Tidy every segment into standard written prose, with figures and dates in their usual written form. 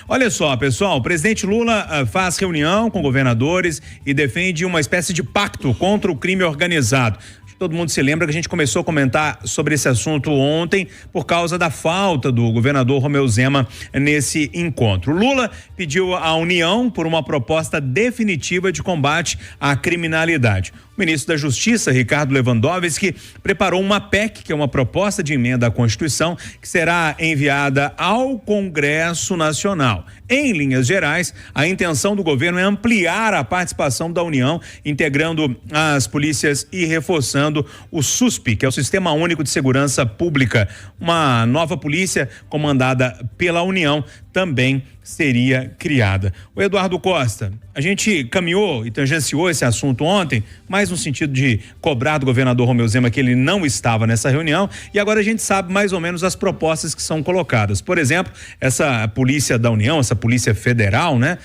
Olha só, pessoal, o presidente Lula faz reunião com governadores e defende uma espécie de pacto contra o crime organizado. Todo mundo se lembra que a gente começou a comentar sobre esse assunto ontem por causa da falta do governador Romeu Zema nesse encontro. Lula pediu à União por uma proposta definitiva de combate à criminalidade. O ministro da Justiça, Ricardo Lewandowski, preparou uma PEC, que é uma proposta de emenda à Constituição, que será enviada ao Congresso Nacional. Em linhas gerais, a intenção do governo é ampliar a participação da União, integrando as polícias e reforçando o SUSP, que é o Sistema Único de Segurança Pública. Uma nova polícia comandada pela União também seria criada. O Eduardo Costa, a gente caminhou e tangenciou esse assunto ontem, mais no sentido de cobrar do governador Romeu Zema que ele não estava nessa reunião, e agora a gente sabe mais ou menos as propostas que são colocadas. Por exemplo, essa polícia da União, essa polícia federal, né,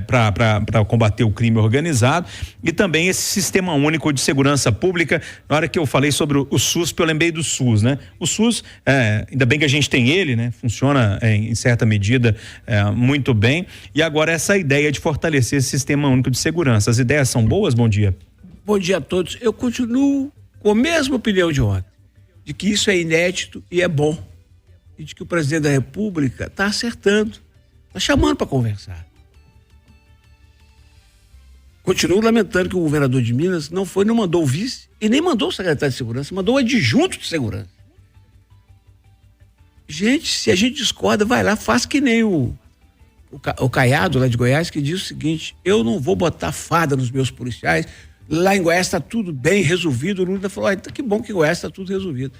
para combater o crime organizado, e também esse Sistema Único de Segurança Pública. Na hora que eu falei sobre o SUSP, eu lembrei do SUS, né? O SUS, ainda bem que a gente tem ele, né? Funciona em certa medida muito bem, e agora essa ideia de fortalecer esse Sistema Único de Segurança. As ideias são boas? Bom dia. Bom dia a todos. Eu continuo com a mesma opinião de ontem, de que isso é inédito e é bom, e de que o presidente da República está acertando, está chamando para conversar. Continuo lamentando que o governador de Minas não mandou o vice e nem mandou o secretário de Segurança, mandou o adjunto de Segurança. Gente, se a gente discorda, vai lá, faz que nem o Caiado lá de Goiás, que diz o seguinte: eu não vou botar farda nos meus policiais, lá em Goiás está tudo bem resolvido. O Lula falou, então que bom que em Goiás está tudo resolvido.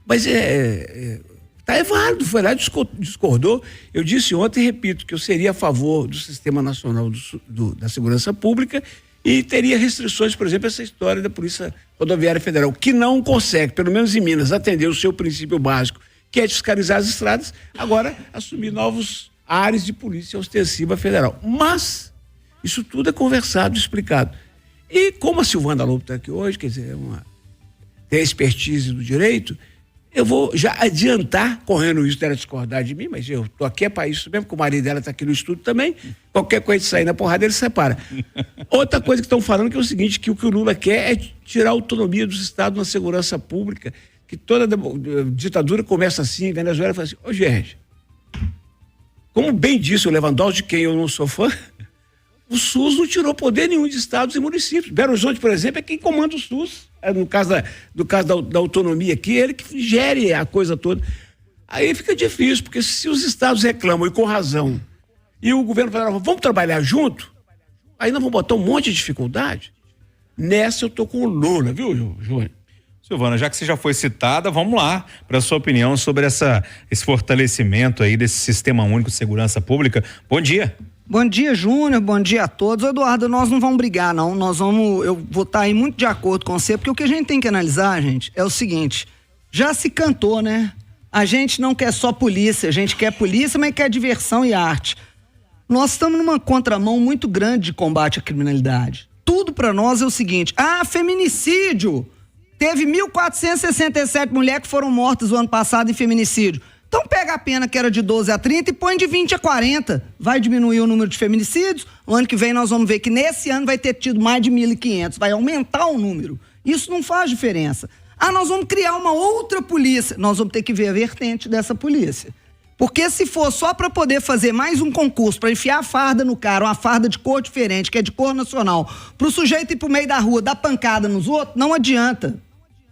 Mas é válido, foi lá, discordou. Eu disse ontem e repito que eu seria a favor do Sistema Nacional da Segurança Pública e teria restrições, por exemplo, essa história da Polícia Rodoviária Federal, que não consegue, pelo menos em Minas, atender o seu princípio básico, que é fiscalizar as estradas, agora assumir novos áreas de polícia ostensiva federal. Mas isso tudo é conversado, explicado. E como a Silvana Lobo está aqui hoje, quer dizer, tem a expertise do direito, eu vou já adiantar, correndo isso dela discordar de mim, mas eu estou aqui para isso mesmo, porque o marido dela está aqui no estúdio também, qualquer coisa de sair na porrada, ele separa. Outra coisa que estão falando que é o seguinte, que o Lula quer é tirar a autonomia dos estados na segurança pública, que toda ditadura começa assim, Venezuela fala assim, gente, como bem disse o Lewandowski, de quem eu não sou fã, o SUS não tirou poder nenhum de estados e municípios. Belo Horizonte, por exemplo, é quem comanda o SUS. No caso da autonomia aqui, ele que gere a coisa toda. Aí fica difícil, porque se os estados reclamam, e com razão, e o governo federal fala, vamos trabalhar junto, aí nós vamos botar um monte de dificuldade. Nessa eu tô com o Lula, viu, Júnior? Silvana, já que você já foi citada, vamos lá para a sua opinião sobre esse fortalecimento aí desse Sistema Único de Segurança Pública. Bom dia. Bom dia, Júnior, bom dia a todos. Eduardo, nós não vamos brigar, não. Eu vou estar aí muito de acordo com você, porque o que a gente tem que analisar, gente, é o seguinte, já se cantou, né? A gente não quer só polícia, a gente quer polícia, mas quer diversão e arte. Nós estamos numa contramão muito grande de combate à criminalidade. Tudo para nós é o seguinte, feminicídio. Teve 1.467 mulheres que foram mortas o ano passado em feminicídio. Então pega a pena que era de 12 a 30 e põe de 20 a 40. Vai diminuir o número de feminicídios. O ano que vem nós vamos ver que nesse ano vai ter tido mais de 1.500. Vai aumentar o número. Isso não faz diferença. Nós vamos criar uma outra polícia. Nós vamos ter que ver a vertente dessa polícia. Porque se for só para poder fazer mais um concurso, para enfiar a farda no cara, uma farda de cor diferente, que é de cor nacional, para o sujeito ir pro meio da rua, dar pancada nos outros, não adianta.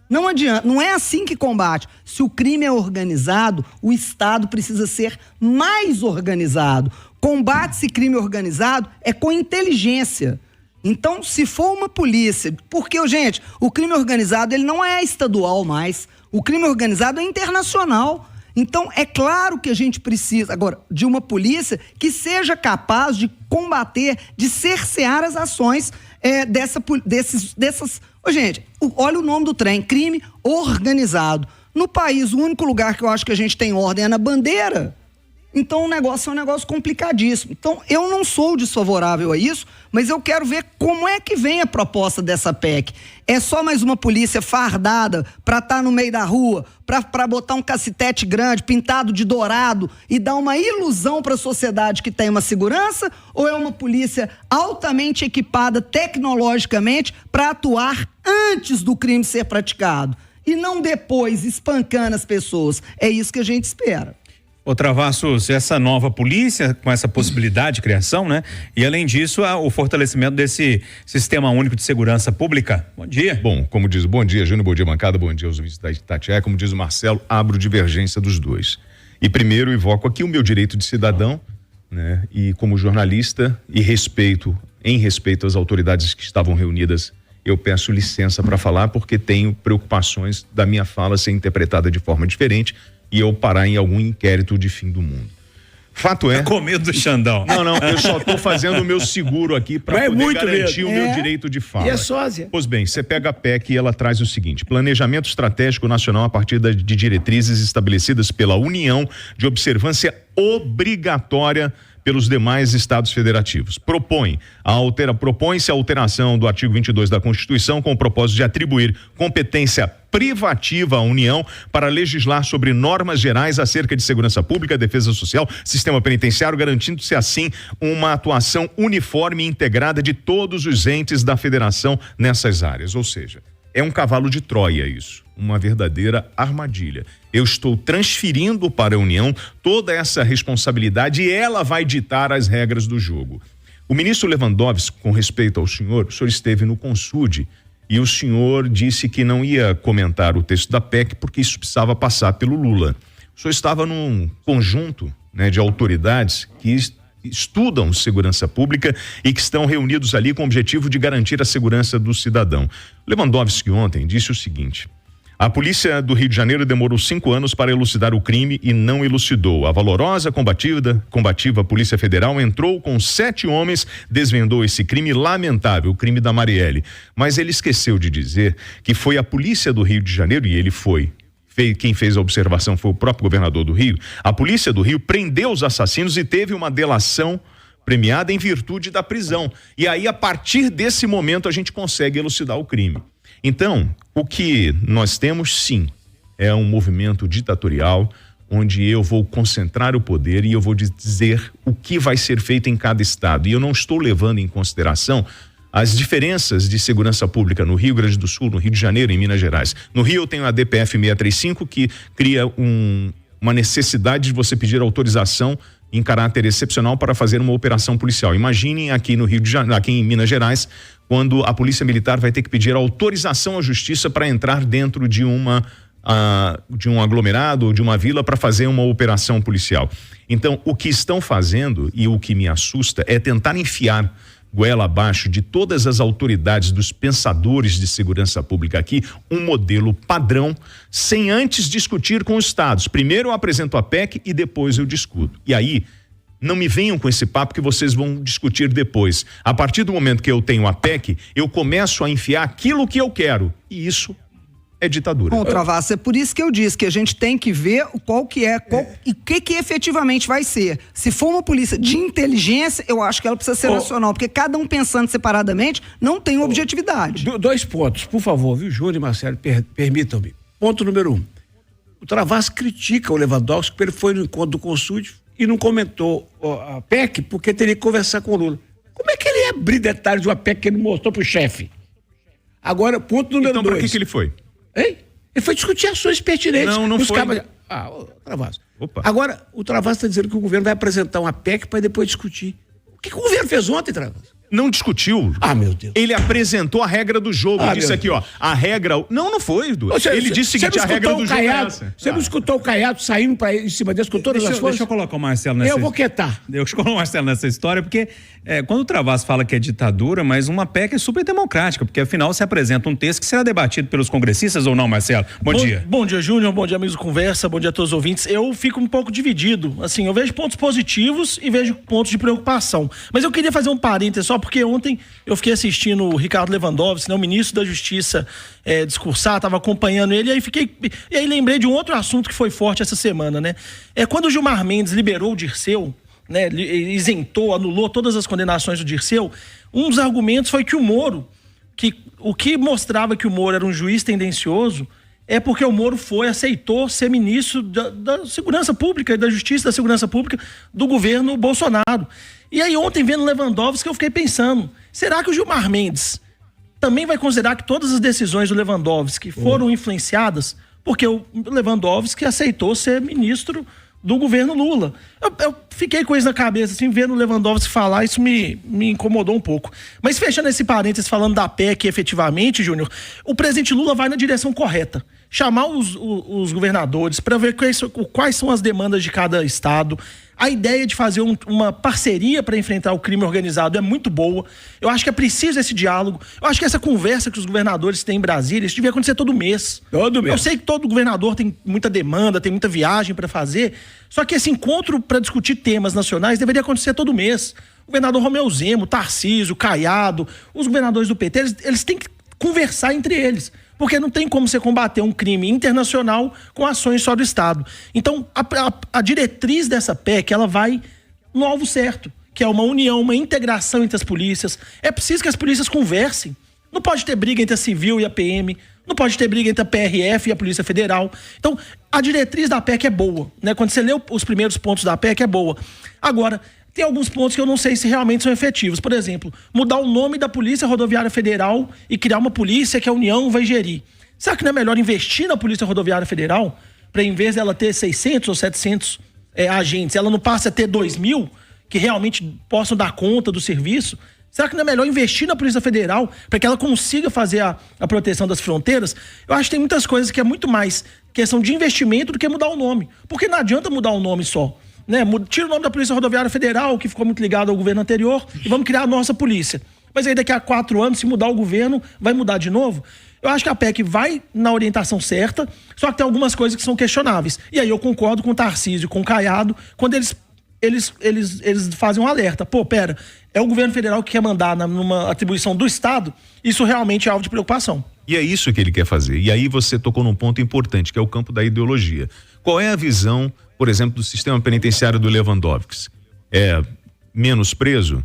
Não adianta, não é assim que combate. Se o crime é organizado, o Estado precisa ser mais organizado. Combate-se crime organizado é com inteligência. Então, se for uma polícia... Porque, gente, o crime organizado ele não é estadual mais. O crime organizado é internacional. Então, é claro que a gente precisa, agora, de uma polícia que seja capaz de combater, de cercear as ações dessas... Gente, olha o nome do trem, crime organizado. No país, o único lugar que eu acho que a gente tem ordem é na bandeira. Então o negócio é um negócio complicadíssimo. Então eu não sou desfavorável a isso, mas eu quero ver como é que vem a proposta dessa PEC. É só mais uma polícia fardada para estar no meio da rua, para botar um cacetete grande, pintado de dourado e dar uma ilusão para a sociedade que tem uma segurança? Ou é uma polícia altamente equipada tecnologicamente para atuar antes do crime ser praticado e não depois espancando as pessoas? É isso que a gente espera. Ô Travassos, essa nova polícia, com essa possibilidade de criação, né? E além disso, o fortalecimento desse Sistema Único de Segurança Pública. Bom dia. Bom, como diz, bom dia, Júnior, bom dia, bancada, bom dia aos ouvintes da Itatiaia. Como diz o Marcelo, abro divergência dos dois. E primeiro, invoco aqui o meu direito de cidadão, né? E como jornalista, em respeito às autoridades que estavam reunidas, eu peço licença para falar, porque tenho preocupações da minha fala ser interpretada de forma diferente e eu parar em algum inquérito de fim do mundo. Fato é... Com medo do Xandão. Não, eu só estou fazendo o meu seguro aqui para poder garantir o meu direito de fala. E é sósia. Pois bem, você pega a PEC e ela traz o seguinte: planejamento estratégico nacional a partir de diretrizes estabelecidas pela União de observância obrigatória pelos demais estados federativos. Propõe-se a alteração do artigo 22 da Constituição com o propósito de atribuir competência privativa à União para legislar sobre normas gerais acerca de segurança pública, defesa social, sistema penitenciário, garantindo-se assim uma atuação uniforme e integrada de todos os entes da federação nessas áreas. Ou seja, é um cavalo de Troia isso, uma verdadeira armadilha. Eu estou transferindo para a União toda essa responsabilidade e ela vai ditar as regras do jogo. O ministro Lewandowski, com respeito ao senhor, o senhor esteve no Consude e o senhor disse que não ia comentar o texto da PEC porque isso precisava passar pelo Lula. O senhor estava num conjunto, né, de autoridades que estudam segurança pública e que estão reunidos ali com o objetivo de garantir a segurança do cidadão. Lewandowski ontem disse o seguinte: a polícia do Rio de Janeiro demorou 5 anos para elucidar o crime e não elucidou. A valorosa, combativa Polícia Federal entrou com 7 homens, desvendou esse crime lamentável, o crime da Marielle. Mas ele esqueceu de dizer que foi a polícia do Rio de Janeiro, e ele foi. Quem fez a observação foi o próprio governador do Rio. A polícia do Rio prendeu os assassinos e teve uma delação premiada em virtude da prisão. E aí, a partir desse momento, a gente consegue elucidar o crime. Então, o que nós temos, sim, é um movimento ditatorial onde eu vou concentrar o poder e eu vou dizer o que vai ser feito em cada estado. E eu não estou levando em consideração as diferenças de segurança pública no Rio Grande do Sul, no Rio de Janeiro, em Minas Gerais. No Rio eu tenho a DPF 635, que cria uma necessidade de você pedir autorização em caráter excepcional para fazer uma operação policial. Imaginem aqui no Rio de Janeiro, aqui em Minas Gerais, quando a Polícia Militar vai ter que pedir autorização à Justiça para entrar dentro de um aglomerado ou de uma vila para fazer uma operação policial. Então, o que estão fazendo e o que me assusta é tentar enfiar goela abaixo de todas as autoridades, dos pensadores de segurança pública aqui, um modelo padrão, sem antes discutir com os estados. Primeiro eu apresento a PEC e depois eu discuto. E aí, não me venham com esse papo que vocês vão discutir depois. A partir do momento que eu tenho a PEC, eu começo a enfiar aquilo que eu quero. E isso é ditadura. Bom, Travassos, é por isso que eu disse que a gente tem que ver e o que efetivamente vai ser. Se for uma polícia de inteligência, eu acho que ela precisa ser nacional, porque cada um pensando separadamente não tem objetividade. 2 pontos, por favor, viu, Júnior e Marcelo, permitam-me. Ponto número 1. O Travassos critica o Lewandowski porque ele foi no encontro do Consude e não comentou a PEC porque teria que conversar com o Lula. Como é que ele ia abrir detalhes de uma PEC que ele mostrou pro chefe? Agora, ponto número 2. Então, para que ele foi? Hein? Ele foi discutir ações pertinentes. Não foi. Travassos. Agora, o Travassos está dizendo que o governo vai apresentar uma PEC para depois discutir. O que o governo fez ontem, Travassos? Não discutiu. Meu Deus. Ele apresentou a regra do jogo. Disse aqui, a regra... Não foi, Edu. Ele disse o seguinte, a regra do jogo é essa. Você não escutou o Caiado saindo em cima desse com todas as forças? Deixa eu colocar o Marcelo nessa... Eu vou quietar. Deixa eu colocar o Marcelo nessa história, porque quando o Travassos fala que é ditadura, mas uma PEC é super democrática, porque afinal se apresenta um texto que será debatido pelos congressistas ou não, Marcelo? Bom dia. Bom dia, Júnior. Bom dia, amigos do Conversa. Bom dia a todos os ouvintes. Eu fico um pouco dividido. Assim, eu vejo pontos positivos e vejo pontos de preocupação. Mas eu queria fazer um parênteses só porque ontem eu fiquei assistindo o Ricardo Lewandowski, né, o ministro da Justiça, discursar, estava acompanhando ele, e aí lembrei de um outro assunto que foi forte essa semana, né? Quando o Gilmar Mendes liberou o Dirceu, né, isentou, anulou todas as condenações do Dirceu, um dos argumentos foi que o Moro, o que mostrava que o Moro era um juiz tendencioso, é porque o Moro aceitou ser ministro da Segurança Pública e da Justiça da Segurança Pública do governo Bolsonaro. E aí ontem, vendo Lewandowski, eu fiquei pensando, será que o Gilmar Mendes também vai considerar que todas as decisões do Lewandowski foram influenciadas porque o Lewandowski aceitou ser ministro do governo Lula? Eu fiquei com isso na cabeça, assim, vendo o Lewandowski falar, isso me incomodou um pouco. Mas fechando esse parênteses, falando da PEC efetivamente, Júnior, o presidente Lula vai na direção correta. Chamar os governadores para ver quais são as demandas de cada estado. A ideia de fazer uma parceria para enfrentar o crime organizado é muito boa. Eu acho que é preciso esse diálogo. Eu acho que essa conversa que os governadores têm em Brasília, isso devia acontecer todo mês. Todo mês. Eu sei que todo governador tem muita demanda, tem muita viagem para fazer, só que esse encontro para discutir temas nacionais deveria acontecer todo mês. O governador Romeu Zema, o Tarcísio, o Caiado, os governadores do PT, eles têm que conversar entre eles. Porque não tem como você combater um crime internacional com ações só do Estado. Então, a diretriz dessa PEC, ela vai no alvo certo, que é uma união, uma integração entre as polícias. É preciso que as polícias conversem. Não pode ter briga entre a Civil e a PM, não pode ter briga entre a PRF e a Polícia Federal. Então, a diretriz da PEC é boa, né? Quando você lê os primeiros pontos da PEC, é boa. Agora, tem alguns pontos que eu não sei se realmente são efetivos. Por exemplo, mudar o nome da Polícia Rodoviária Federal e criar uma polícia que a União vai gerir. Será que não é melhor investir na Polícia Rodoviária Federal para, em vez dela ter 600 ou 700 agentes, ela não passe a ter 2.000 que realmente possam dar conta do serviço? Será que não é melhor investir na Polícia Federal para que ela consiga fazer a proteção das fronteiras? Eu acho que tem muitas coisas que é muito mais questão de investimento do que mudar o nome. Porque não adianta mudar o nome só. Né? Tira o nome da Polícia Rodoviária Federal, que ficou muito ligado ao governo anterior, e vamos criar a nossa polícia. Mas aí daqui a 4 anos, se mudar o governo, vai mudar de novo? Eu acho que a PEC vai na orientação certa, só que tem algumas coisas que são questionáveis. E aí eu concordo com o Tarcísio, com o Caiado, quando eles fazem um alerta. Pô, pera, é o governo federal que quer mandar numa atribuição do Estado? Isso realmente é alvo de preocupação. E é isso que ele quer fazer. E aí você tocou num ponto importante, que é o campo da ideologia. Qual é a visão, por exemplo, do sistema penitenciário do Lewandowski? É menos preso?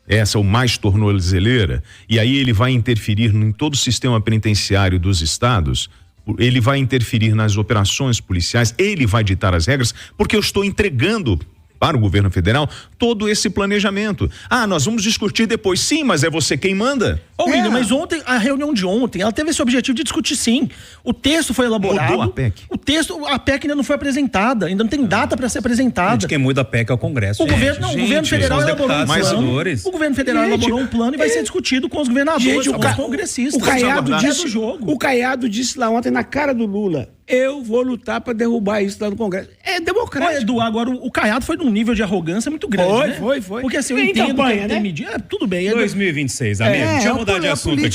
Essa é o mais tornozeleira? E aí ele vai interferir em todo o sistema penitenciário dos estados? Ele vai interferir nas operações policiais? Ele vai ditar as regras? Porque eu estou entregando para o governo federal todo esse planejamento. Nós vamos discutir depois. Sim, mas é você quem manda. William, mas ontem, a reunião de ontem, ela teve esse objetivo de discutir, sim. O texto foi elaborado. Mudou a PEC. A PEC ainda não foi apresentada, ainda não tem data para ser apresentada. Gente, quem muda a PEC é o Congresso. O governo federal elaborou um plano. O governo federal elaborou um plano e vai ser discutido com os governadores, com os congressistas. O Caiado disse lá ontem na cara do Lula: eu vou lutar para derrubar isso lá no Congresso. É democrático. Edu, agora o Caiado foi num nível de arrogância muito grande, Foi. Porque assim, eu entendo campanha, que tem medida. Tudo bem. 2026, amigo. Deixa eu mudar de assunto aqui.